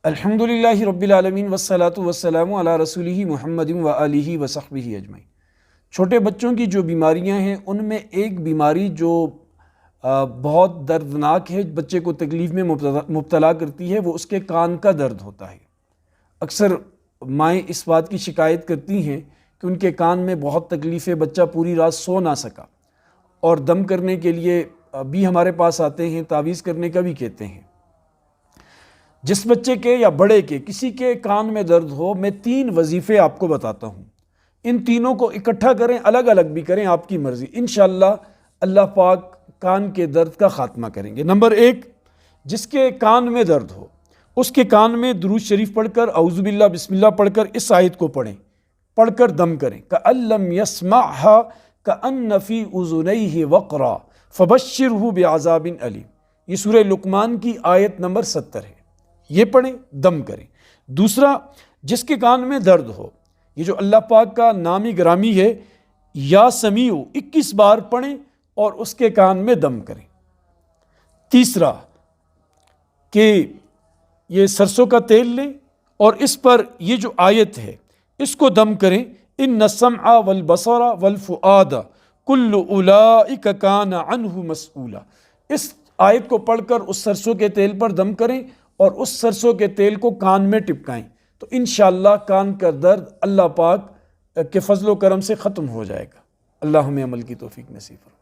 الحمدللہ رب العالمین والصلاة والسلام علی رسولہ محمد و آلہ و صحبہ اجمعین۔ چھوٹے بچوں کی جو بیماریاں ہیں ان میں ایک بیماری جو بہت دردناک ہے، بچے کو تکلیف میں مبتلا کرتی ہے، وہ اس کے کان کا درد ہوتا ہے۔ اکثر مائیں اس بات کی شکایت کرتی ہیں کہ ان کے کان میں بہت تکلیف ہے، بچہ پوری رات سو نہ سکا، اور دم کرنے کے لیے بھی ہمارے پاس آتے ہیں، تعویذ کرنے کا بھی کہتے ہیں۔ جس بچے کے یا بڑے کے کسی کے کان میں درد ہو، میں 3 وظیفے آپ کو بتاتا ہوں، ان تینوں کو اکٹھا کریں، الگ الگ بھی کریں، آپ کی مرضی، انشاءاللہ اللہ پاک کان کے درد کا خاتمہ کریں گے۔ نمبر 1، جس کے کان میں درد ہو اس کے کان میں درود شریف پڑھ کر، اعوذ باللہ بسم اللہ پڑھ کر اس آیت کو پڑھ کر دم کریں۔ کأن لم يسمعها کأن فی اذنیہ وقرا فبشرہ بعذاب علیم، یہ سورہ لقمان کی آیت نمبر 70 ہے، یہ پڑھیں، دم کریں۔ دوسرا، جس کے کان میں درد ہو، یہ جو اللہ پاک کا نامی گرامی ہے، یا سمیع 21 بار پڑھیں اور اس کے کان میں دم کریں۔ تیسرا کہ یہ سرسوں کا تیل لیں اور اس پر یہ جو آیت ہے اس کو دم کریں، ان السمع والبصر والفؤاد کل اولئک کان عنہ مسئولا، اس آیت کو پڑھ کر اس سرسوں کے تیل پر دم کریں اور اس سرسوں کے تیل کو کان میں ٹپکائیں، تو انشاءاللہ کان کا درد اللہ پاک کے فضل و کرم سے ختم ہو جائے گا۔ اللہ ہمیں عمل کی توفیق نصیب فرمائے۔